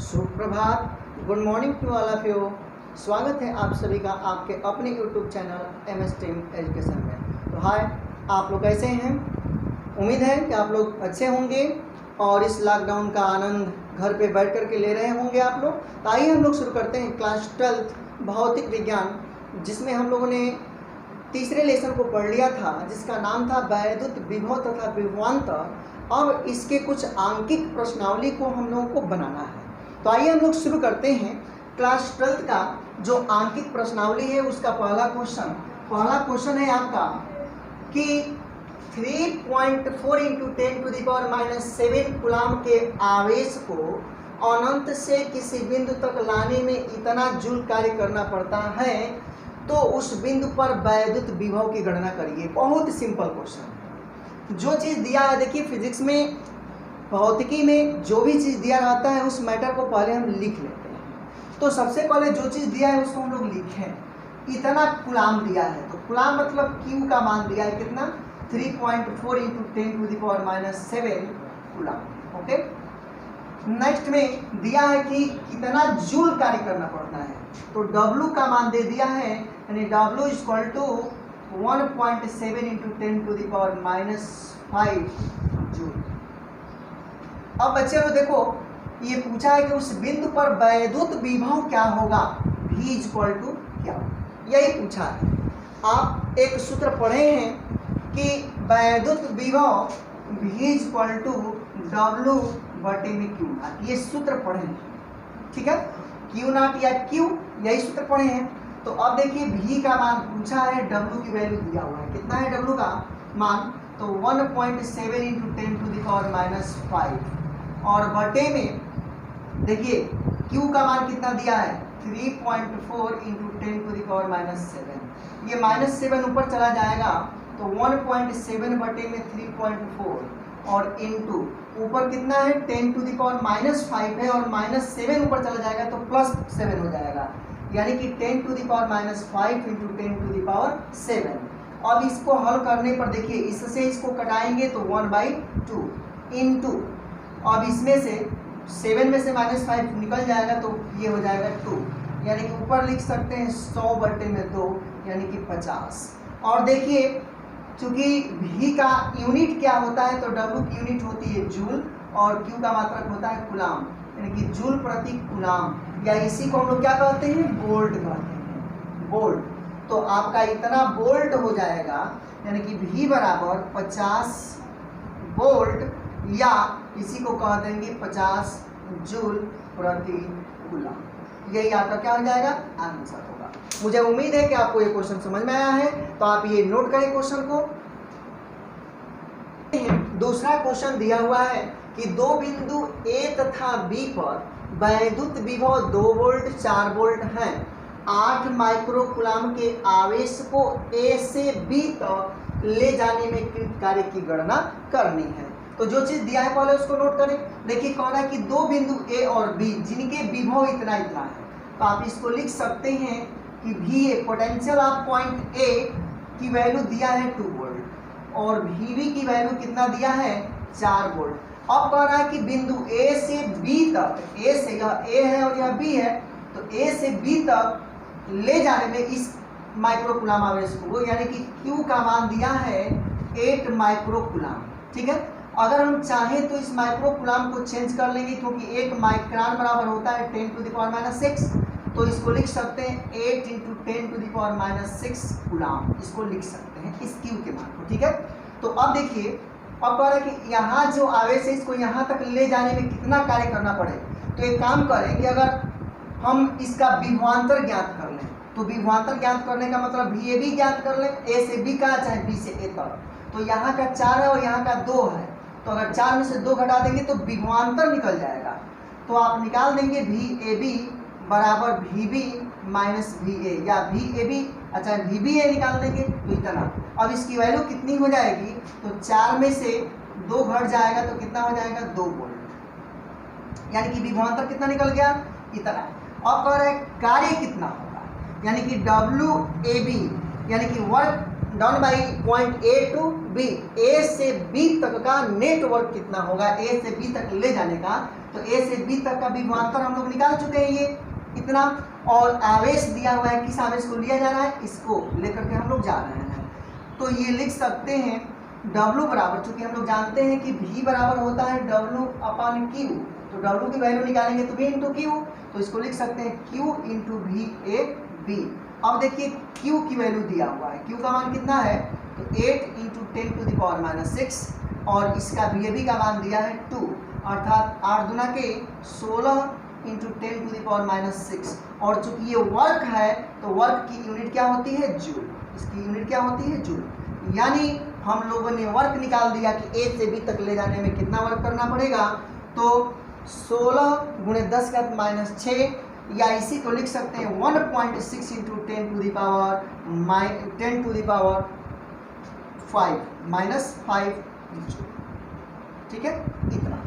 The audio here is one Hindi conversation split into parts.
सुप्रभात, good morning to all of you. स्वागत है आप सभी का आपके अपने YouTube channel M S team education में। तो हाय, आप लोग कैसे हैं? उम्मीद है कि आप लोग अच्छे होंगे और इस लॉकडाउन का आनंद घर पे बैठ कर के ले रहे होंगे आप लोग। तो आइए हम लोग शुरू करते हैं क्लास 12 भौतिक विज्ञान, जिसमें हम लोगों ने तीसरे लेसन को पढ़ लिया था, जिसका नाम था वैद्युत विभव तथा विभवांतर। अब इसके कुछ आंकिक प्रश्नावली को हम लोगों को बनाना है। तो आइए हम लोग शुरू करते हैं क्लास 12 का जो आंकिक प्रश्नावली है उसका पहला क्वेश्चन है आपका कि 3.4 × 10⁻⁷ कूलाम के आवेश को अनंत से किसी बिंदु तक लाने में इतना जूल कार्य करना पड़ता है, तो उस बिंदु पर वैद्युत विभव की गणना करिए। बहुत सिंपल क्वेश्चन। जो चीज़ दिया है, देखिए फिजिक्स में, भौतिकी में जो भी चीज़ दिया रहता है उस मैटर को पहले हम लिख लेते हैं। तो सबसे पहले जो चीज़ दिया है उसको हम लोग लिखें। इतना कूलाम दिया है, तो कूलाम मतलब क्यू का मान दिया है कितना, 3.4 × 10⁻⁷ कूलाम। ओके, नेक्स्ट में दिया है कि कितना जूल कार्य करना पड़ता है, तो W का मान दे दिया है, यानी W = 1.7 × 10⁻⁵ जूल। अब बच्चे लोग देखो, ये पूछा है कि उस बिंदु पर वैद्युत विभव क्या होगा, V = क्या, यही पूछा है। आप एक सूत्र पढ़े हैं कि वैद्युत विभव V = W/Q0, ये सूत्र पढ़े हैं, ठीक है। Q0 या Q, यही सूत्र पढ़े हैं। तो अब देखिए V का मान पूछा है, W की वैल्यू दिया हुआ है, कितना है W का मान, तो 1.7 × 10⁻⁵ और बटे में देखिए Q का मान कितना दिया है, 3.4 × 10⁻⁷। ये -7 ऊपर चला जाएगा, तो 1.7 बटे में 3.4 और इंटू ऊपर कितना है, 10⁻⁵ है और -7 ऊपर चला जाएगा तो +7 हो जाएगा, यानी कि 10⁻⁵ × 10⁻7। अब इसको हल करने पर देखिए, इससे इसको कटाएंगे तो 1/2 इंटू, अब इसमें से 7 में से -5 निकल जाएगा तो ये हो जाएगा 2, यानी कि ऊपर लिख सकते हैं 100/2 यानी कि 50। और देखिए चूंकि V का यूनिट क्या होता है, तो W की यूनिट होती है जूल और Q का मात्रक होता है कूलाम, यानी कि जूल प्रति कूलाम, या इसी को हम लोग क्या कहते हैं, वोल्ट कहते हैं, वोल्ट। तो आपका इतना वोल्ट हो जाएगा, यानी कि V = 50 वोल्ट, या इसी को कह देंगे 50 जूल प्रति कूलाम। यही आपका क्या हो जाएगा, आंसर होगा। मुझे उम्मीद है कि आपको ये क्वेश्चन समझ में आया है, तो आप ये नोट करें क्वेश्चन को। दूसरा क्वेश्चन दिया हुआ है कि दो बिंदु A तथा B पर वैद्युत विभव 2 वोल्ट 4 वोल्ट हैं। 8 माइक्रो कूलाम के आवेश को A से B तक ले जाने में कृत कार्य की गणना करनी है। तो जो चीज दिया है पहले उसको नोट करें। देखिए कह रहा है कि दो बिंदु A और B जिनके विभव इतना इतना है, तो आप इसको लिख सकते हैं कि VA potential of point A की वैल्यू दिया है 2 वोल्ट और VB की वैल्यू कितना दिया है, 4 वोल्ट। अब कह रहा है कि बिंदु A से B तक, A से, यह A है और यह B है, तो A से B तक ले जाने में इस माइक्रो कूलाम आवेश को, यानी कि Q का मान दिया है 8 माइक्रो कूलाम, ठीक है। अगर हम चाहें तो इस माइक्रो कूलाम को चेंज कर लेंगे, क्योंकि 1 माइक्रोन बराबर होता है 10⁻⁶, तो इसको लिख सकते हैं 8 × 10⁻⁶ कूलाम, इसको लिख सकते हैं इस Q के मान को, ठीक है। तो अब देखिए, अब कह रहा है कि यहाँ जो आवेश है इसको यहाँ तक ले जाने में कितना कार्य करना पड़े। तो एक काम करें कि अगर हम इसका विभवांतर ज्ञात कर लें, तो विभवांतर ज्ञात करने का मतलब VAB ज्ञात कर लें, A से B का चाहे B से A तक। तो यहाँ का 4 है और यहाँ का 2 है, तो अगर 4 में से 2 घटा देंगे तो विभवांतर निकल जाएगा। तो आप निकाल देंगे VAB = VB - VA, या VAB, अच्छा VBA निकाल देंगे तो इतना। अब इसकी वैल्यू कितनी हो जाएगी, तो 4 में से 2 घट जाएगा तो कितना हो जाएगा, 2 वोल्ट, यानी कि विभवांतर कितना निकल गया, इतना। अब कह रहा है कार्य कितना होगा, यानी कि WAB, यानी कि work done by point A to B, A से B तक का नेटवर्क कितना होगा, A से B तक ले जाने का, तो तो ए से बी तक का विभवांतर हम लोग निकाल चुके हैं, ये इतना। और आवेश दिया हुआ है, किस आवेश को लिया जा रहा है, इसको लेकर के हम लोग जा रहे हैं। तो ये लिख सकते हैं W बराबर, चूंकि हम लोग जानते हैं कि V बराबर होता है W/Q, तो W की वैल्यू निकालेंगे तो V इंटू Q, तो इसको लिख सकते हैं Q इंटू VAB। अब देखिए Q की वैल्यू दिया हुआ है, Q का मान कितना है, तो 8 इंटू 10⁻⁻6 और इसका VAB का मान दिया है 2, अर्थात 8 दूना के 16 इंटू 10⁻⁻6। और चूंकि ये वर्क है तो वर्क की यूनिट क्या होती है, जूल। इसकी यूनिट क्या होती है, जूल। यानी हम लोगों ने वर्क निकाल दिया कि ए से बी तक ले जाने में कितना वर्क करना पड़ेगा, तो 16 गुणे 10⁻⁻6, या इसी को लिख सकते हैं 1.6 इंटू 10⁻5 जूल। ठीक है, इतना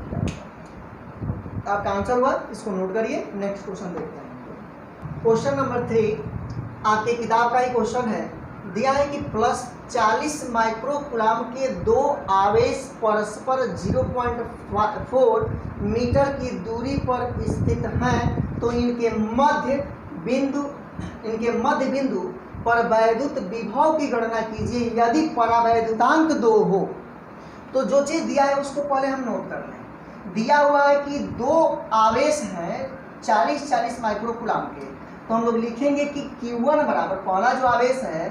आपका आंसर हुआ, इसको नोट करिए। नेक्स्ट क्वेश्चन देखते हैं। क्वेश्चन नंबर 3 आपके किताब का ही क्वेश्चन है। दिया है कि +40 माइक्रोकूलाम के दो आवेश परस्पर 0.4 मीटर की दूरी पर स्थित हैं, तो इनके मध्य बिंदु पर वैद्युत विभव की गणना कीजिए यदि परावैद्युतांक 2 हो। तो जो चीज़ दिया है उसको पहले हम नोट कर लें। दिया हुआ है कि दो आवेश हैं 40 माइक्रोकूलाम के, तो हम लोग लिखेंगे कि Q1 बराबर, पहला जो आवेश है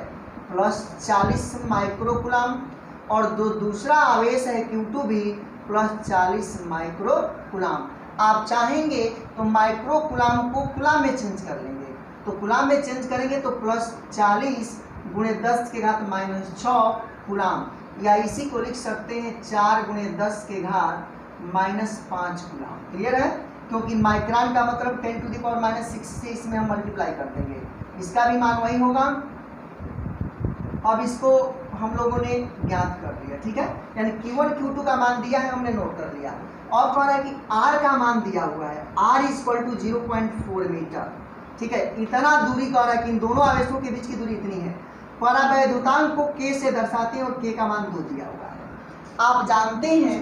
+40 माइक्रोकूलाम, और दूसरा आवेश है Q2 भी +40 माइक्रोकूलाम। आप चाहेंगे तो माइक्रोकूलाम को कूलाम में चेंज कर लेंगे, तो कूलाम में चेंज करेंगे तो +40 गुणे 10⁻⁻6 कूलाम, या इसी को लिख सकते हैं 4 गुणे 10⁻⁻5 कूलाम। क्लियर है, क्योंकि माइक्रोन का मतलब 10⁻⁻6 से इसमें हम मल्टीप्लाई कर देंगे, इसका भी मान वही होगा। अब इसको हम लोगों ने ज्ञात कर लिया, ठीक है, यानी Q1 Q2 का मान दिया है, हमने नोट कर लिया। और कह रहा है कि R का मान दिया हुआ है, R = 0.4 मीटर। ठीक है, इतना दूरी कह रहा है कि इन दोनों आवेशों के बीच की दूरी इतनी है। परावैद्युतांक को K से दर्शाते हैं और K का मान 2 दिया हुआ है। आप जानते हैं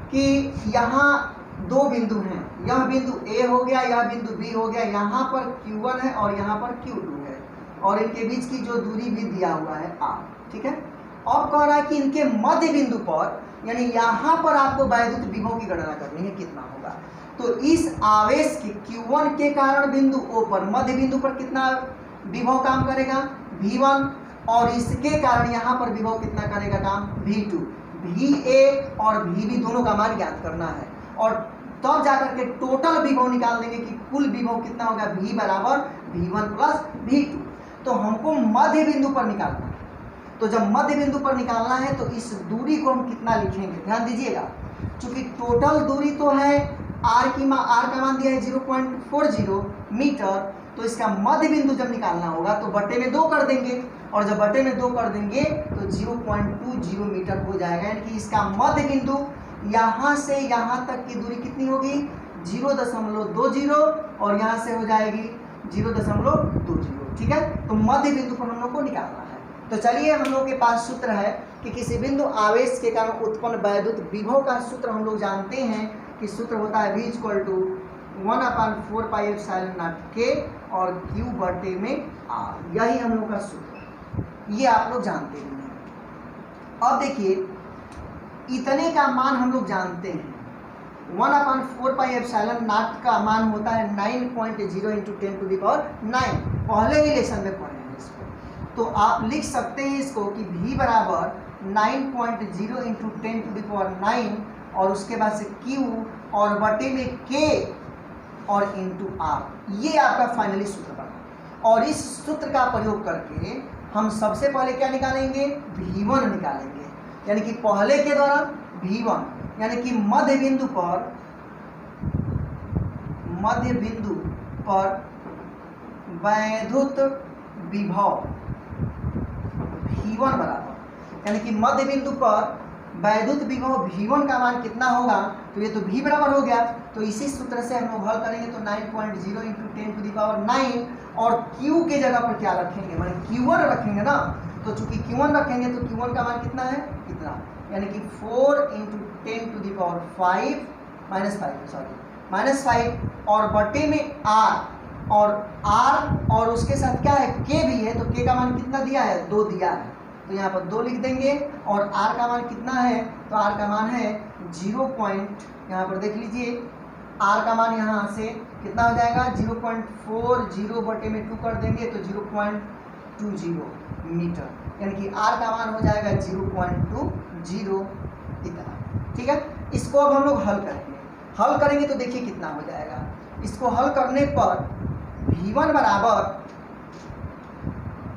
कि यहाँ दो बिंदु हैं, यह बिंदु A हो गया, यह बिंदु B हो गया, यहाँ पर Q1 है और यहाँ पर Q2 है, और इनके बीच की जो दूरी भी दिया हुआ है R। ठीक है, और कह रहा है कि इनके मध्य बिंदु पर, यानी यहाँ पर आपको वैद्युत विभव की गणना करनी है, कितना होगा। तो इस आवेश के Q1 के कारण बिंदु O पर, मध्य बिंदु पर कितना विभव काम करेगा, V1, और इसके कारण यहाँ पर विभव कितना करेगा काम, V2। VA और VB दोनों का मान ज्ञात करना है, और तब जाकर के टोटल विभव निकाल देंगे कि कुल विभव कितना होगा, V बराबर V1 + V2। तो हमको मध्य बिंदु पर निकालना है, तो जब मध्य बिंदु पर निकालना है तो इस दूरी को हम कितना लिखेंगे, ध्यान दीजिएगा। चूंकि टोटल दूरी तो है R का मान दिया है 0.40 मीटर, तो इसका मध्य बिंदु जब निकालना होगा तो बटे में 2 कर देंगे, और जब बटे में 2 कर देंगे तो 0.20 मीटर हो जाएगा। यानी कि इसका मध्य बिंदु यहाँ से यहाँ तक की दूरी कितनी होगी, 0.20, और यहाँ से हो जाएगी 0.20। ठीक है, तो मध्य बिंदु पर हम लोग को निकालना है। तो चलिए, हम लोग के पास सूत्र है कि किसी बिंदु आवेश के कारण उत्पन्न वैद्युत विभव का सूत्र हम लोग जानते हैं कि सूत्र होता है V = 1/4πε0K और Q बटे में R। यही हम लोग का सूत्र है, ये आप लोग जानते हैं। अब देखिए, इतने का मान हम लोग जानते हैं, 1/4πε0 का मान होता है 9.0 × 10⁹। पहले ही लेसन में पढ़े हैं इसको, तो आप लिख सकते हैं इसको कि V बराबर 9.0 × 10⁹, और उसके बाद से Q और बटे में K और इंटू R। ये आपका फाइनली सूत्र बना, और इस सूत्र का प्रयोग करके हम सबसे पहले क्या निकालेंगे, V1 निकालेंगे, यानी कि पहले के द्वारा V1, यानी कि मध्य बिंदु पर वैद्युत विभव V1 बराबर, यानी कि मध्य बिंदु पर वैद्युत विभव V1 का मान कितना होगा, तो ये तो V बराबर हो गया, तो इसी सूत्र से हम लोग हल करेंगे तो 9.0 × 10⁹, और Q के जगह पर क्या रखेंगे, माने Q1 रखेंगे ना, तो चूंकि Q1 रखेंगे तो Q1 का मान कितना है, इतना, यानी कि 4 × 10⁵ -5 और बटे में r और उसके साथ क्या है, k भी है, तो k का मान कितना दिया है, 2 दिया है, तो यहाँ पर 2 लिख देंगे। और r का मान कितना है, तो r का मान है 0 पॉइंट, यहाँ पर देख लीजिए r का मान यहाँ से कितना हो जाएगा, 0.40 बटे में 2 कर देंगे तो 0.20 मीटर, यानी कि r का मान हो जाएगा 0.20 इतना। ठीक है, इसको अब हम लोग हल करेंगे तो देखिए कितना हो जाएगा। इसको हल करने पर v1 बराबर,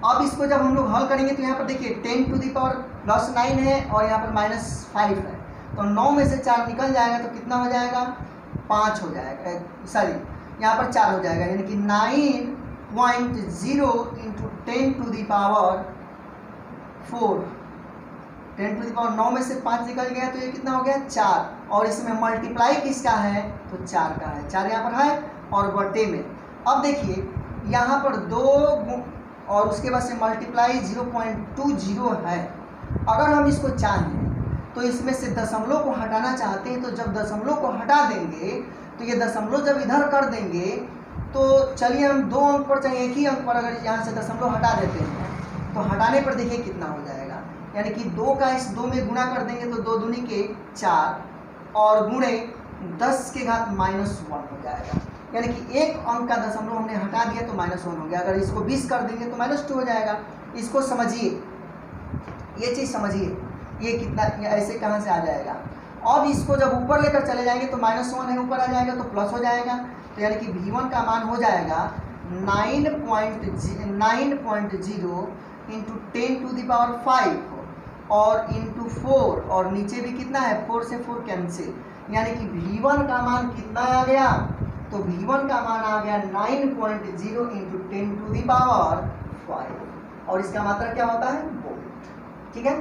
अब इसको जब हम लोग हल करेंगे तो यहाँ पर देखिए 10 टू दी पावर +9 है और यहाँ पर -5 है, तो 9 में से 4 निकल जाएगा तो कितना हो जाएगा, 5 हो जाएगा, सॉरी यहाँ पर 4 हो जाएगा, यानी कि 9.0 into 10 to the power 4, 10 to the power 9 में से 5 निकल गया तो ये कितना हो गया, 4, और इसमें मल्टीप्लाई किसका है, तो 4 का है, 4 यहाँ पर है, और बटे में अब देखिए यहाँ पर 2 और उसके बाद से मल्टीप्लाई 0.20 है। अगर हम इसको चाहें तो इसमें से दशमलव को हटाना चाहते हैं, तो जब दशमलव को हटा देंगे तो ये दशमलव जब इधर कर देंगे तो चलिए हम 2 अंक पर चाहे एक ही अंक पर अगर यहाँ से दशमलव हटा देते हैं तो हटाने पर देखिए कितना हो जाएगा, यानी कि 2 का इस 2 में गुणा कर देंगे तो 2 दूनी के 4 और गुणे 10 के घात -1 हो जाएगा, यानी कि एक अंक का दशमलव हमने हटा दिया तो -1 हो गया। अगर इसको 20 कर देंगे तो -2 हो जाएगा। इसको समझिए, ये चीज़ समझिए, ये कितना, ये ऐसे कहाँ से आ जाएगा। अब इसको जब ऊपर लेकर चले जाएंगे तो -1 है, ऊपर आ जाएगा तो प्लस हो जाएगा, तो यानी कि v1 का मान हो जाएगा 9.0 इंटू 10 टू दी पावर 5 और इंटू 4, और नीचे भी कितना है, 4 से 4 कैंसिल, यानी कि v1 का मान कितना आ गया, तो v1 का मान आ गया 9.0 इंटू 10 टू दी पावर 5, और इसका मात्रा क्या होता है, वोल्ट। ठीक है,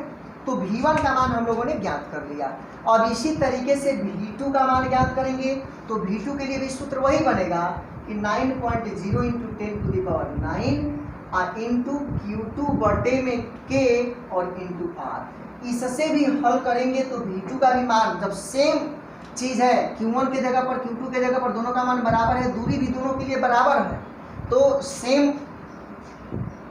तो v1 का मान हम लोगों ने ज्ञात कर लिया। अब इसी तरीके से v2 का मान ज्ञात करेंगे, तो v2 के लिए भी सूत्र वही बनेगा कि 9.0 into 10 to the power 9 into Q2 बटे में k और इंटू r। इससे भी हल करेंगे तो v2 का भी मान, जब सेम चीज़ है, Q1 के जगह पर Q2 के जगह पर दोनों का मान बराबर है, दूरी भी दोनों के लिए बराबर है, तो सेम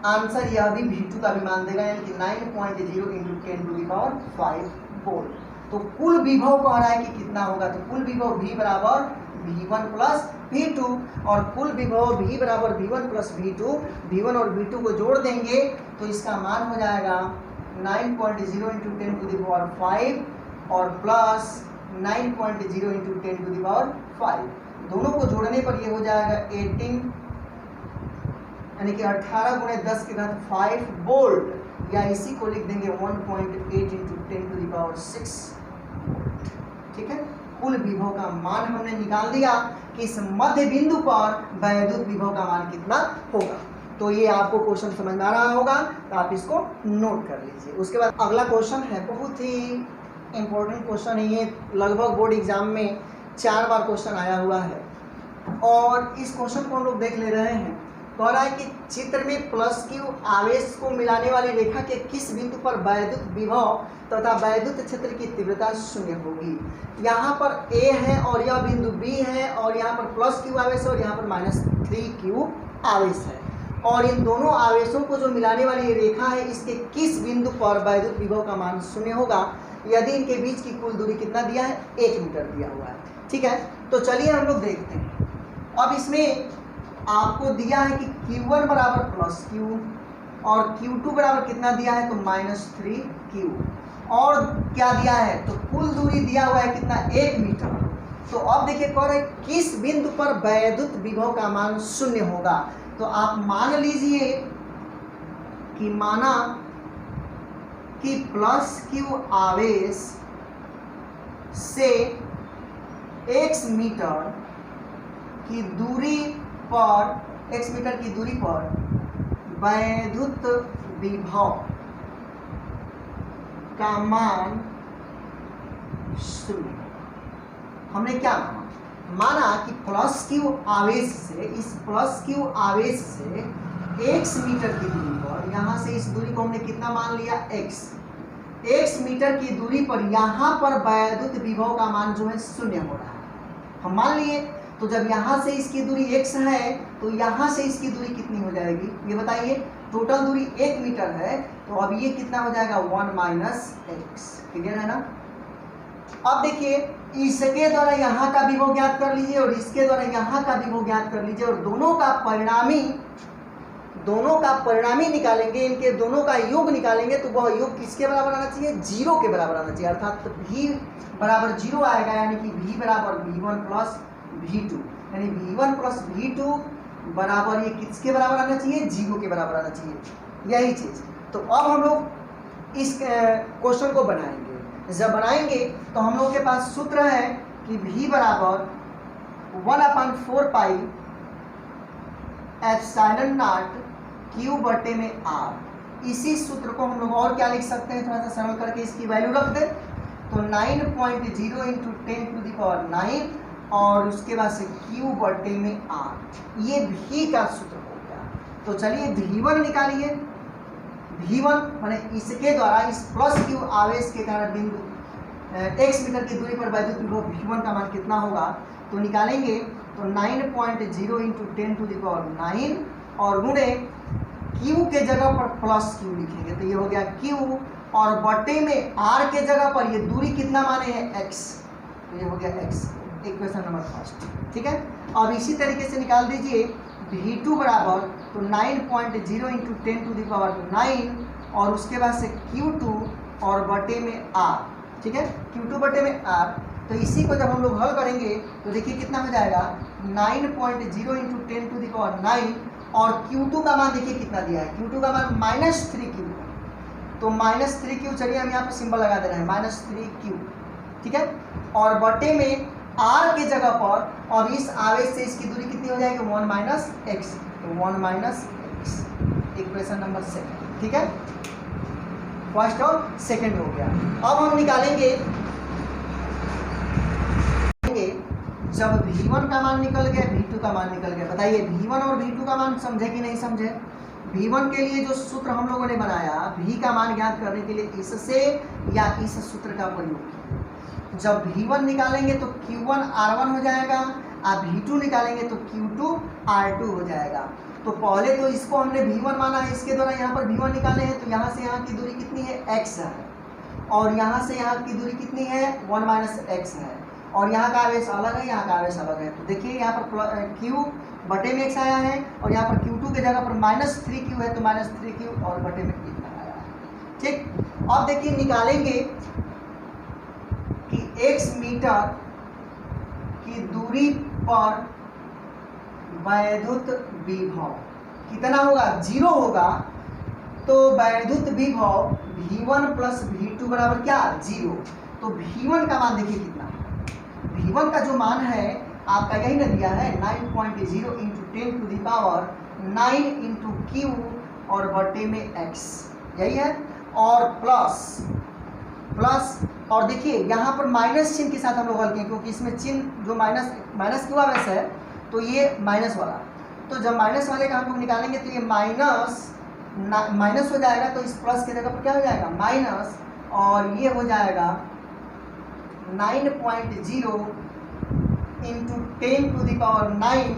आंसर यह भी v2 का भी मान देगा, यानी कि 9.0 into 10 to the power 5 volt. तो कुल विभव कह रहा है कि कितना होगा, तो कुल विभव v बराबर v1 प्लस v2, और कुल विभव v बराबर v1 प्लस v2, v1 और v2 को जोड़ देंगे तो इसका मान हो जाएगा 9.0 इंटू 10 टू दी पावर 5 और plus 9.0 into 10 to the power 5, दोनों को जोड़ने पर ये हो जाएगा 18, यानी कि 18 गुणे 10 के घात 5 वोल्ट, या इसी को लिख देंगे 1.8 into 10 to the power 6 volt. ठीक है, कुल विभव का मान हमने निकाल दिया कि इस मध्य बिंदु पर वैद्युत विभव का मान कितना होगा। तो ये आपको क्वेश्चन समझ में आ रहा होगा, तो आप इसको नोट कर लीजिए। उसके बाद अगला क्वेश्चन है, बहुत ही इम्पोर्टेंट क्वेश्चन है ये, लगभग बोर्ड एग्जाम में 4 बार क्वेश्चन आया हुआ है, और इस क्वेश्चन को हम लोग देख ले रहे हैं। कह रहा है कि चित्र में प्लस क्यू आवेश को मिलाने वाली रेखा के किस बिंदु पर वैद्युत विभव तथा वैद्युत क्षेत्र की तीव्रता 0 होगी। यहाँ पर A है और यह बिंदु B है, और यहाँ पर प्लस क्यू आवेश है और यहाँ पर -3q आवेश है, और इन दोनों आवेशों को जो मिलाने वाली रेखा है, इसके किस बिंदु पर वैद्युत विभव का मान 0 होगा, यदि इनके बीच की कुल दूरी कितना दिया है, 1 मीटर दिया हुआ है। ठीक है, तो चलिए हम लोग देखते हैं। अब इसमें आपको दिया है कि Q1 बराबर प्लस Q और Q2 बराबर कितना दिया है, तो -3Q, और क्या दिया है, तो कुल दूरी दिया हुआ है कितना, 1 मीटर। तो अब देखिए कह रहे किस बिंदु पर वैद्युत विभव का मान 0 होगा। तो आप मान लीजिए कि माना कि प्लस Q आवेश से x मीटर की दूरी पर, x मीटर की दूरी पर वैद्युत विभव का मान 0। हमने क्या माना कि प्लस Q आवेश से, इस प्लस Q आवेश से x मीटर की दूरी पर, यहाँ से इस दूरी को हमने कितना मान लिया, x मीटर की दूरी पर यहाँ पर वैद्युत विभव का मान जो है 0 हो रहा है। हम मान लिए। तो जब यहाँ से इसकी दूरी x है तो यहाँ से इसकी दूरी कितनी हो जाएगी ये बताइए। टोटल दूरी 1 मीटर है, तो अब ये कितना हो जाएगा 1 माइनस एक्स। क्लियर है ना। अब देखिए इसके द्वारा यहाँ का विभव ज्ञात कर लीजिए और इसके द्वारा यहाँ का विभव ज्ञात कर लीजिए, और दोनों का परिणामी निकालेंगे, इनके दोनों का योग निकालेंगे, तो वह योग किसके बराबर आना चाहिए, 0 के बराबर आना चाहिए। अर्थात v बराबर 0 आएगा, यानी कि v बराबर v1 प्लस v2, यानी v1 प्लस v2 बराबर ये किसके बराबर आना चाहिए, 0 के बराबर आना चाहिए, यही चीज। तो अब हम लोग इस क्वेश्चन को बनाएंगे। जब बनाएंगे तो हम लोग के पास सूत्र है कि v बराबर 1/4 पाई एप्सिलॉन नॉट क्यू बटे में r। इसी सूत्र को हम लोग और क्या लिख सकते हैं, थोड़ा सा सरल करके इसकी वैल्यू रख दे, तो 9.0 इंटू 10⁹ और उसके बाद से क्यू बटे में r, ये v का सूत्र हो गया। तो चलिए v1 निकालिए। v1 माने इसके द्वारा इस प्लस क्यू आवेश के कारण बिंदु x मीटर की दूरी पर वैद्युत विभव v1 का मान कितना होगा, तो निकालेंगे तो 9.0 इंटू 10⁹ और गुणे Q के जगह पर प्लस Q लिखेंगे, तो ये हो गया Q, और बटे में R के जगह पर ये दूरी कितना माने हैं x, तो ये हो गया x, इक्वेशन नंबर फर्स्ट। ठीक है। अब इसी तरीके से निकाल दीजिए v2 बराबर तो 9.0 इंटू 10⁹ और उसके बाद से Q2 और बटे में R। ठीक है, Q2 बटे में R। तो इसी को जब हम लोग हल करेंगे तो देखिए कितना हो जाएगा 9.0 इंटू 10⁹ और Q2 का मान देखिए कितना दिया है, Q2 का मान -3Q, तो -3Q, चलिए हम यहाँ पर सिंबल लगा दे रहे हैं -3Q। ठीक है, और बटे में R के जगह पर, और इस आवेश से इसकी दूरी कितनी हो जाएगी 1 माइनस एक्स, तो 1 माइनस एक्स, इक्वेशन नंबर 2। ठीक है, फर्स्ट और सेकंड हो गया। अब हम निकालेंगे जब v1 का मान निकल गया, v2 का मान निकल गया, बताइए v1 और v2 का मान समझे कि नहीं समझे। v1 के लिए जो सूत्र हम लोगों ने बनाया, v का मान ज्ञात करने के लिए इससे या इस सूत्र का प्रयोग किया। जब v1 निकालेंगे तो q1 r1 हो जाएगा, और v2 निकालेंगे तो q2 r2 हो जाएगा। तो पहले तो इसको हमने v1 माना है, इसके द्वारा यहाँ पर v1 निकाले हैं, तो यहाँ से यहाँ की दूरी कितनी है x है, और यहाँ से यहाँ की दूरी कितनी है 1 माइनस एक्स है, और यहाँ का आवेश अलग है, यहाँ का आवेश अलग है। तो देखिए यहाँ पर Q बटे में x आया है, और यहाँ पर Q2 के जगह पर -3Q है, तो -3Q और बटे में कितना आया है। ठीक, अब देखिए निकालेंगे कि x मीटर की दूरी पर वैद्युत विभव कितना होगा, 0 होगा, तो वैद्युत विभव v1 प्लस v2 बराबर क्या 0। तो v1 का मान देखिए कितना, v1 का जो मान है आपका यही ना दिया है 9.0 इंटू 10⁹ इंटू Q और बटे में x, यही है, और प्लस और देखिए यहाँ पर माइनस चिन्ह के साथ हम लोग हल किए, क्योंकि इसमें चिन्ह जो माइनस क्यों आवेश है, तो ये माइनस वाला, तो जब माइनस वाले का हम लोग निकालेंगे तो ये माइनस हो जाएगा, तो इस प्लस के जगह पर क्या हो जाएगा माइनस, और ये हो जाएगा 9.0 इंटू 10⁹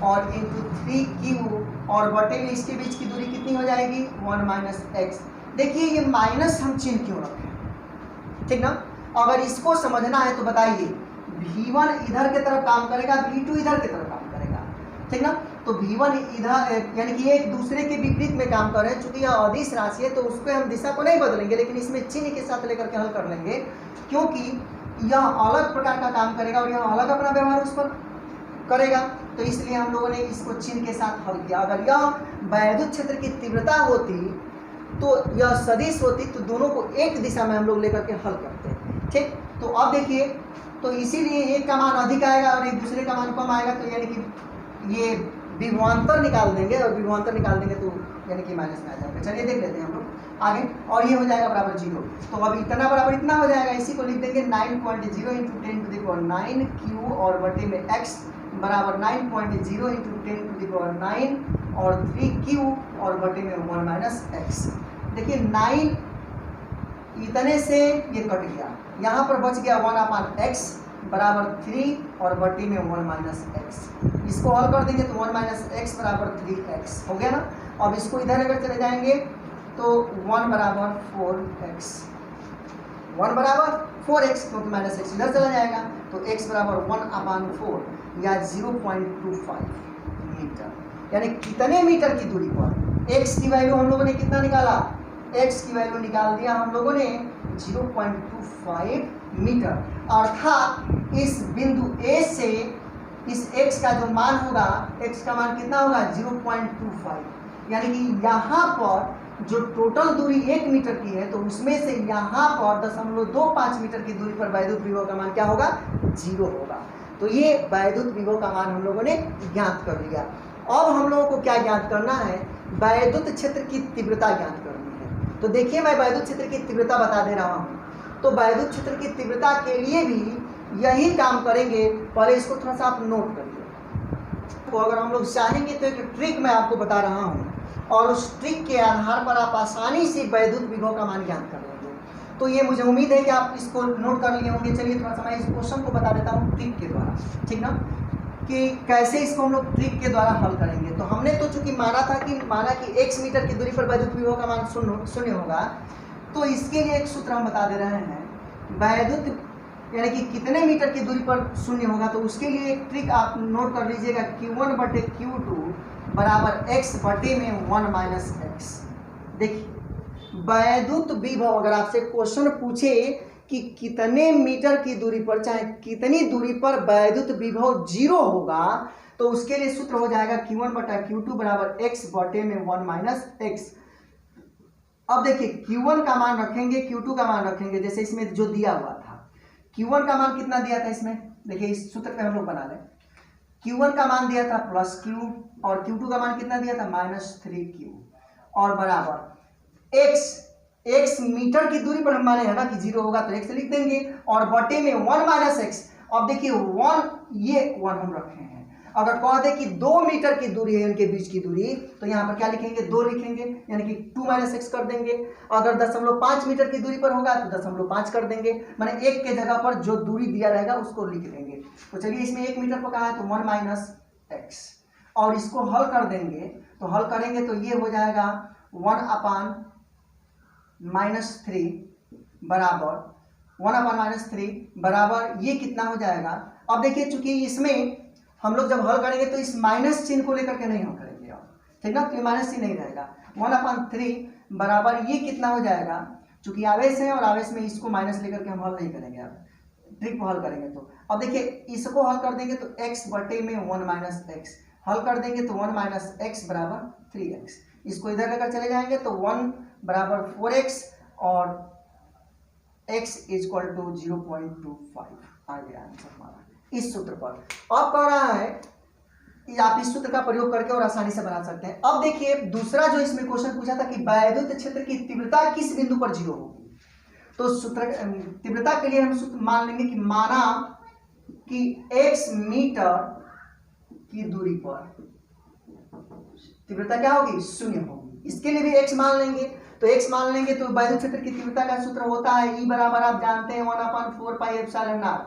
और इंटू 3Q और बटे में इसके बीच की दूरी कितनी हो जाएगी 1 माइनस एक्स। देखिए ये माइनस हम चिन्ह क्यों रखें, ठीक ना। अगर इसको समझना है तो बताइए v1 इधर की तरफ काम करेगा, v2 इधर की तरफ काम करेगा, ठीक ना। तो v1 इधर यानी कि एक दूसरे के विपरीत में काम कर रहे हैं, चूंकि यह अदिश राशि है तो उसको हम दिशा को नहीं बदलेंगे, लेकिन इसमें चिन्ह के साथ लेकर के हल कर लेंगे, क्योंकि यह अलग प्रकार का काम करेगा और यह अलग अपना व्यवहार उस पर करेगा, तो इसलिए हम लोगों ने इसको चिन्ह के साथ हल किया। अगर यह वैद्युत क्षेत्र की तीव्रता होती तो यह सदिश होती, तो दोनों को एक दिशा में हम लोग लेकर के हल करते हैं, ठीक। तो अब देखिए, तो इसीलिए एक का मान अधिक आएगा और एक दूसरे का मान कम आएगा, तो यानी कि ये विभवांतर निकाल देंगे, और विभवांतर निकाल देंगे तो यानी कि माइनस में आ जाएगा। चलिए देख लेते हैं हम लोग आगे, और ये हो जाएगा बराबर 0। तो अब इतना बराबर इतना हो जाएगा, इसी को लिख देंगे 9.0 इंटू 10⁹ और बटे में x बराबर 9.0 इंटू 10⁹ और 3Q और बटे में 1 माइनस एक्स। देखिए 9 इतने से ये कट गया, यहाँ पर बच गया 1/x, बराबर 3 और बटे में 1 माइनस एक्स। इसको हल कर देंगे तो 1 माइनस एक्स बराबर 3x हो गया ना। अब इसको इधर अगर चले जाएंगे तो 1 बराबर 4x, 1 बराबर 4x क्योंकि माइनस एक्स इधर चला जाएगा तो x बराबर 1/4 या 0.25 मीटर। यानी कितने मीटर की दूरी पर x की वैल्यू हम लोगों ने कितना निकाला, x की वैल्यू निकाल दिया हम लोगों ने 0.25 मीटर। अर्थात इस बिंदु A से इस x का जो मान होगा, x का मान कितना होगा 0.25। यानी कि यहाँ पर जो टोटल दूरी 1 मीटर की है तो उसमें से यहाँ पर 0.25 मीटर की दूरी पर वैद्युत विभव का मान क्या होगा, 0 होगा। तो ये वैद्युत विभव का मान हम लोगों ने ज्ञात कर लिया। अब हम लोगों को क्या ज्ञात करना है, वैद्युत क्षेत्र की तीव्रता ज्ञात करनी है। तो देखिए मैं वैद्युत क्षेत्र की तीव्रता बता दे रहा हूँ। तो वैद्युत क्षेत्र की तीव्रता के लिए भी यही काम करेंगे। पहले इसको थोड़ा सा आप नोट करिए। तो अगर हम लोग चाहेंगे तो एक ट्रिक मैं आपको बता रहा हूँ और उस ट्रिक के आधार पर आप आसानी से वैद्युत विभव का मान ज्ञात कर लेंगे। तो ये मुझे उम्मीद है कि आप इसको नोट कर लिए होंगे। चलिए थोड़ा सा मैं इस क्वेश्चन को बता देता हूँ ट्रिक के द्वारा, ठीक ना, कि कैसे इसको हम लोग ट्रिक के द्वारा हल करेंगे। तो हमने तो चूंकि माना कि x मीटर की दूरी पर वैद्युत विभव का मान शून्य होगा, तो इसके लिए एक सूत्र हम बता दे रहे हैं। वैद्युत यानी कि कितने मीटर की दूरी पर शून्य होगा, तो उसके लिए एक ट्रिक आप नोट कर लीजिएगा, Q1 बटे Q2 बराबर x बटे में 1 माइनस एक्स। देखिए वैद्युत विभव अगर आपसे क्वेश्चन पूछे कि कितने मीटर की दूरी पर चाहे कितनी दूरी पर वैद्युत विभव 0 होगा, तो उसके लिए सूत्र हो जाएगा Q1 बटा Q2 बराबर x बटे में 1 माइनस एक्स। अब देखिए Q1 का मान रखेंगे, Q2 का मान रखेंगे। जैसे इसमें जो दिया हुआ था, Q1 का मान कितना दिया था इसमें, देखिए इस सूत्र पे हम लोग बना लें। Q1 का मान दिया था +Q और Q2 का मान कितना दिया था -3Q और बराबर x मीटर की दूरी पर हम माने हैं ना कि 0 होगा तो x लिख देंगे और बटे में 1 माइनस एक्स। अब देखिए 1 ये 1 हम रखे हैं। अगर कह दे कि 2 मीटर की दूरी है उनके बीच की दूरी, तो यहाँ पर क्या लिखेंगे, 2 लिखेंगे, यानी कि 2 माइनस एक्स कर देंगे। अगर 0.5 मीटर की दूरी पर होगा तो 0.5 कर देंगे, माने 1 के जगह पर जो दूरी दिया रहेगा उसको लिख देंगे। तो चलिए इसमें 1 मीटर को कहा है तो 1 माइनस एक्स और इसको हल कर देंगे। तो हल करेंगे तो ये हो जाएगा 1/-3 बराबर ये कितना हो जाएगा। अब देखिए चूंकि इसमें हम लोग जब हल करेंगे तो इस माइनस चिन्ह को लेकर के नहीं हल करेंगे, ठीक ना, तो माइनस चिन्ह नहीं रहेगा। 1/3 बराबर ये कितना हो जाएगा, चूंकि आवेश है और आवेश में इसको माइनस लेकर के हम हल नहीं करेंगे, अब ट्रिक को हल करेंगे। तो अब देखिए इसको हल कर देंगे तो x बटे में 1 माइनस एक्स, हल कर देंगे तो 1 माइनस एक्स बराबर 3x। इसको इधर लेकर चले जाएंगे तो 1 बराबर 4x और x इक्वल टू 0.25 आ गया आंसर हमारा इस सूत्र पर। अब कह रहा है कि आप इस सूत्र का प्रयोग करके और आसानी से बना सकते हैं। अब देखिए दूसरा जो इसमें क्वेश्चन पूछा था कि वैद्युत क्षेत्र की तीव्रता किस बिंदु पर 0 होगी। तो सूत्र तीव्रता के लिए हम सूत्र मान लेंगे कि माना कि x मीटर की दूरी पर तीव्रता क्या होगी, 0 होगी। इसके लिए भी x मान लेंगे। तो x मान लेंगे तो वैद्युत क्षेत्र की तीव्रता का सूत्र होता है E बराबर आप जानते हैं 1/4πε0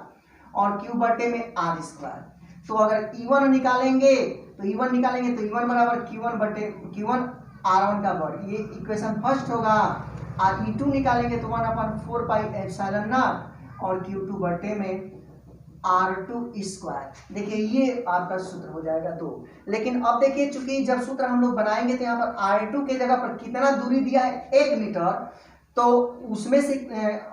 और Q बटे में r स्क्वायर। तो अगर E1 निकालेंगे तो E1 बराबर Q1 R1 का वर्ग, ये इक्वेशन फर्स्ट होगा। और E2 निकालेंगे तो 1/4πε0 और Q2 बटे में R2 स्क्वायर। देखिए ये आपका सूत्र हो जाएगा 2। लेकिन अब देखिए चूंकि जब सूत्र हम लोग बनाएंगे तो यहाँ पर R2 के जगह पर कितना दूरी दिया है 1 मीटर, तो उसमें से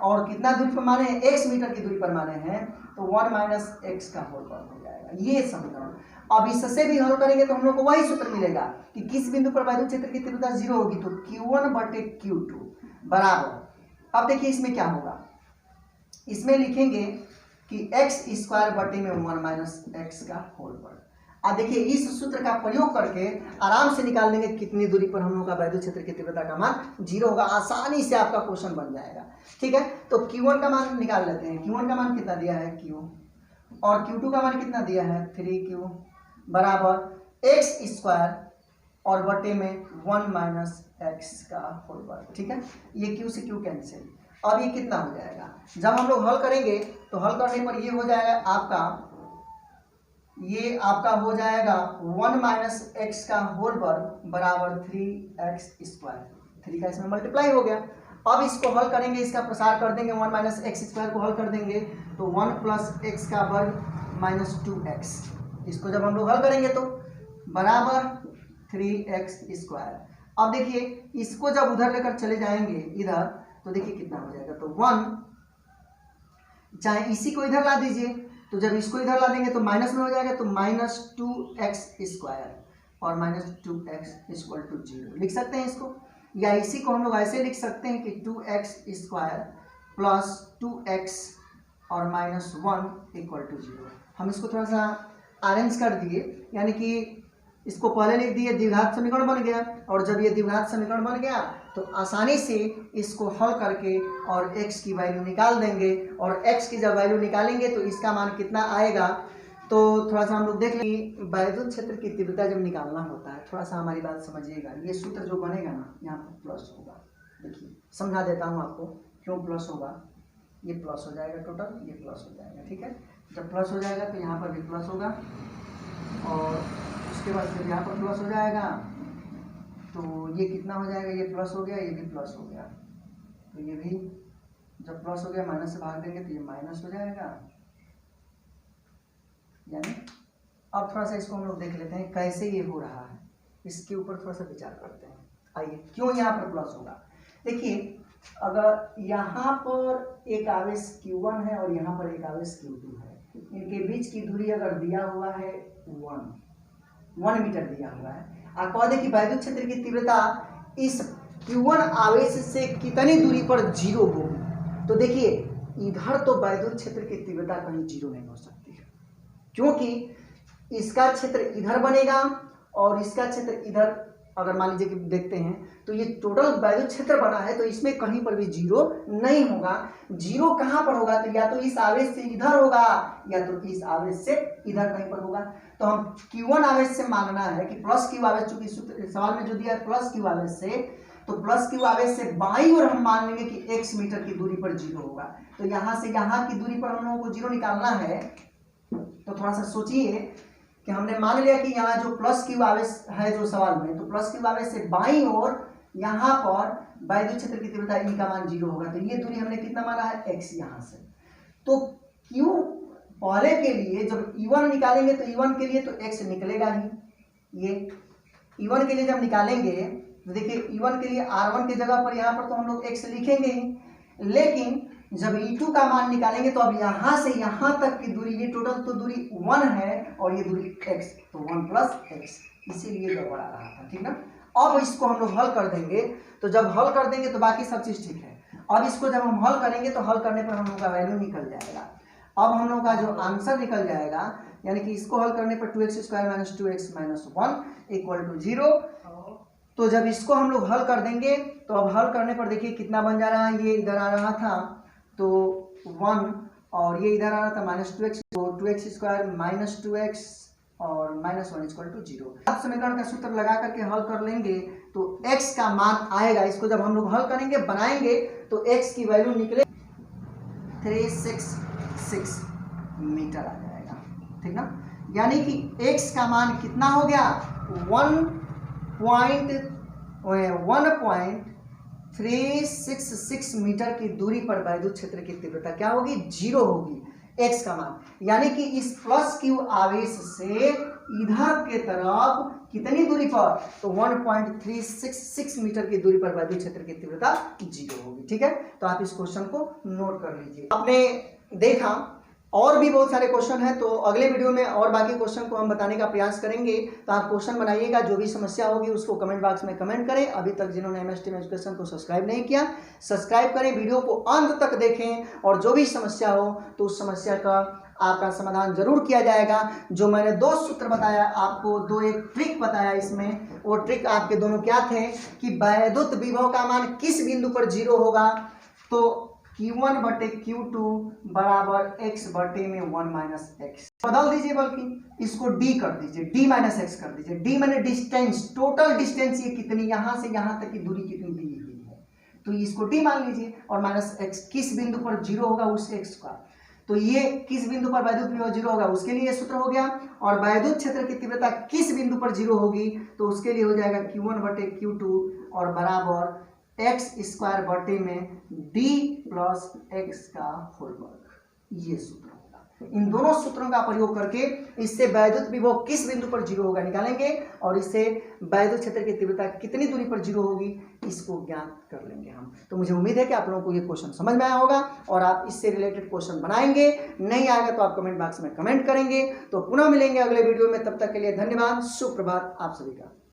और कितना दूरी पर माने हैं, x मीटर की दूरी पर माने हैं, तो 1 माइनस एक्स का होल वर्ग हो जाएगा ये समीकरण। अब इससे भी हल करेंगे तो हम लोग को वही सूत्र मिलेगा कि किस बिंदु पर वैद्युत क्षेत्र की तीव्रता 0 होगी। तो Q1 बटे Q2 बराबर, अब देखिए इसमें क्या होगा, इसमें लिखेंगे कि x स्क्वायर बटे में 1 माइनस एक्स का होल वर्ग। अब देखिए इस सूत्र का प्रयोग करके आराम से निकाल देंगे कितनी दूरी पर हम लोग का वैद्युत क्षेत्र की तीव्रता का मान 0 होगा। आसानी से आपका क्वेश्चन बन जाएगा, ठीक है। तो Q1 का मान निकाल लेते हैं। Q1 का मान कितना दिया है Q और Q2 का मान कितना दिया है 3Q बराबर x स्क्वायर और बटे में 1 माइनस एक्स का होल वर्ग, ठीक है। ये Q से Q कैंसिल। अब ये कितना हो जाएगा, जब हम लोग हल करेंगे तो हल करने पर ये हो जाएगा आपका, ये आपका हो जाएगा 1 माइनस एक्स का होल वर्ग बराबर 3x स्क्वायर, 3 का इसमें मल्टीप्लाई हो गया। अब इसको हल करेंगे, इसका प्रसार कर देंगे, 1 माइनस एक्स स्क्वायर को हल कर देंगे तो 1 प्लस एक्स का वर्ग माइनस 2x, इसको जब हम लोग हल करेंगे तो बराबर 3x स्क्वायर। अब देखिए इसको जब उधर लेकर चले जाएंगे इधर तो देखिए कितना हो जाएगा, तो 1, चाहे इसी को इधर ला दीजिए तो जब इसको इधर ला देंगे तो माइनस में हो जाएगा, तो माइनस 2x स्क्वायर और माइनस 2x इक्वल टू 0 लिख सकते हैं इसको, या इसी को हम लोग ऐसे लिख सकते हैं कि 2x स्क्वायर प्लस 2x और माइनस 1 इक्वल टू 0। हम इसको थोड़ा सा अरेंज कर दिए, यानी कि इसको पहले लिख दिए, द्विघात समीकरण बन गया, और जब ये द्विघात समीकरण बन गया तो आसानी से इसको हल करके और x की वैल्यू निकाल देंगे, और x की जब वैल्यू निकालेंगे तो इसका मान कितना आएगा, तो थोड़ा सा हम लोग देख लेंगे। वैद्युत क्षेत्र की तीव्रता जब निकालना होता है, थोड़ा सा हमारी बात समझिएगा, ये सूत्र जो बनेगा ना यहाँ पर प्लस होगा, देखिए समझा देता हूँ आपको क्यों प्लस होगा, ये प्लस हो जाएगा टोटल, ये प्लस हो जाएगा, ठीक है। जब प्लस हो जाएगा तो यहाँ पर भी प्लस होगा, और उसके बाद फिर यहाँ पर प्लस हो जाएगा, तो ये कितना हो जाएगा, ये प्लस हो गया, ये भी प्लस हो गया, तो ये भी जब प्लस हो गया माइनस से भाग देंगे तो ये माइनस हो जाएगा। यानी अब थोड़ा सा इसको हम लोग देख लेते हैं कैसे ये हो रहा है, इसके ऊपर थोड़ा सा विचार करते हैं। आइए, क्यों यहाँ पर प्लस होगा, देखिए अगर यहाँ पर एक आवेश Q1 है और यहाँ पर एक आवेश Q2 है, इनके बीच की दूरी अगर दिया हुआ है 1 मीटर दिया हुआ है, आप कह दें कि वैद्युत क्षेत्र की तीव्रता इस Q1 आवेश से कितनी दूरी पर 0 होगी, तो देखिए इधर तो वैद्युत क्षेत्र की तीव्रता कहीं 0 नहीं हो सकती है, क्योंकि इसका क्षेत्र इधर बनेगा और इसका क्षेत्र इधर, अगर मान लीजिए कि देखते हैं तो ये टोटल वैद्युत क्षेत्र बना है, तो इसमें कहीं पर भी 0 नहीं होगा। 0 कहाँ पर होगा, तो या तो इस आवेश से इधर होगा या तो इस आवेश से इधर कहीं पर होगा। तो हम Q1 आवेश से मानना है कि प्लस Q आवेश, चूंकि सवाल में जो दिया है प्लस Q आवेश से, तो प्लस Q आवेश से बाईं ओर हम मान लेंगे कि x मीटर की दूरी पर 0 होगा। तो यहाँ से यहाँ की दूरी पर हम लोगों को 0 निकालना है, तो थोड़ा सा सोचिए कि हमने मान लिया कि यहाँ जो प्लस Q आवेश है जो सवाल में, तो प्लस Q आवेश से बाईं ओर यहाँ पर वैद्युत क्षेत्र की तीव्रता E का मान 0 होगा, तो ये दूरी हमने कितना माना है, x यहाँ से। तो Q पहले के लिए जब E1 निकालेंगे तो E1 के लिए तो x निकलेगा ही, ये E1 के लिए जब निकालेंगे तो देखिए E1 के लिए R1 की जगह पर यहाँ पर तो हम लोग x लिखेंगे ही, लेकिन जब E2 का मान निकालेंगे तो अब यहाँ से यहाँ तक की दूरी, ये टोटल तो दूरी 1 है और ये दूरी x, तो 1 प्लस x, इसीलिए गड़बड़ा रहा था, ठीक ना। अब इसको हम लोग हल कर देंगे, तो जब हल कर देंगे तो बाकी सब चीज़ ठीक है। अब इसको जब हम हल करेंगे तो हल करने पर हम लोग का वैल्यू निकल जाएगा। अब हम लोग का जो आंसर निकल जाएगा, यानी कि इसको हल करने पर 2x square minus 2x minus 1 equal to 0। तो जब इसको हम लोग हल कर देंगे तो अब हल करने पर देखिए कितना बन जा रहा है, ये इधर आ रहा था तो 1 और ये इधर आ रहा था माइनस 2x, तो 2x स्क्वायर माइनस 2x और माइनस 1 इक्वल टू 0। अब समीकरण का सूत्र लगा करके हल कर लेंगे तो x का मान आएगा, इसको जब हम लोग हल करेंगे बनाएंगे तो x की वैल्यू निकले 366 मीटर आ जाएगा, ठीक ना। यानी कि x का मान कितना हो गया, 1.366 मीटर की दूरी पर वैद्युत क्षेत्र की तीव्रता क्या होगी, 0 होगी x का मान। यानी कि इस प्लस Q आवेश से इधर के तरफ कितनी दूरी पर, तो 1.366 मीटर की दूरी पर वैद्युत क्षेत्र की तीव्रता 0 होगी, ठीक है। तो आप इस क्वेश्चन को नोट कर लीजिए। आपने देखा और भी बहुत सारे क्वेश्चन हैं, तो अगले वीडियो में और बाकी क्वेश्चन को हम बताने का प्रयास करेंगे। तो आप क्वेश्चन बनाइएगा, जो भी समस्या होगी उसको कमेंट बॉक्स में कमेंट करें। अभी तक जिन्होंने MSTM एजुकेशन को सब्सक्राइब नहीं किया, सब्सक्राइब करें, वीडियो को अंत तक देखें, और जो भी समस्या हो तो उस समस्या का आपका समाधान जरूर किया जाएगा। जो मैंने 2 सूत्र बताया आपको, 2 एक ट्रिक बताया, इसमें वो ट्रिक आपके दोनों क्या थे कि वैद्युत विभव का मान किस बिंदु पर 0 होगा, तो Q1 बटे Q2 बराबर x बटे में 1 माइनस एक्स बदल दीजिए, बल्कि इसको d कर दीजिए, d माइनस एक्स कर दीजिए। d मैंने डिस्टेंस, टोटल डिस्टेंस ये कितनी, यहाँ से यहाँ तक की दूरी कितनी दी हुई है, तो इसको टी मान लीजिए, और माइनस एक्स किस बिंदु पर जीरो होगा उस एक्स का, तो ये किस बिंदु पर वैद्युत विभव जीरो होगा उसके लिए सूत्र हो गया। और वैद्युत क्षेत्र की तीव्रता किस बिंदु पर जीरो होगी तो उसके लिए हो जाएगा Q1 बटे Q2 और बराबर एक्स स्क्वायर बटे में डी प्लस एक्स का होल वर्ग। ये सूत्र होगा। इन दोनों सूत्रों का प्रयोग करके इससे वैद्युत विभव किस बिंदु पर जीरो होगा निकालेंगे, और इससे वैद्युत क्षेत्र की तीव्रता कितनी दूरी पर जीरो होगी इसको ज्ञात कर लेंगे हम। तो मुझे उम्मीद है कि आप लोगों को ये क्वेश्चन समझ में आया होगा और आप इससे रिलेटेड क्वेश्चन बनाएंगे। नहीं आएगा तो आप कमेंट बॉक्स में कमेंट करेंगे। तो पुनः मिलेंगे अगले वीडियो में, तब तक के लिए धन्यवाद। सुप्रभात आप सभी का।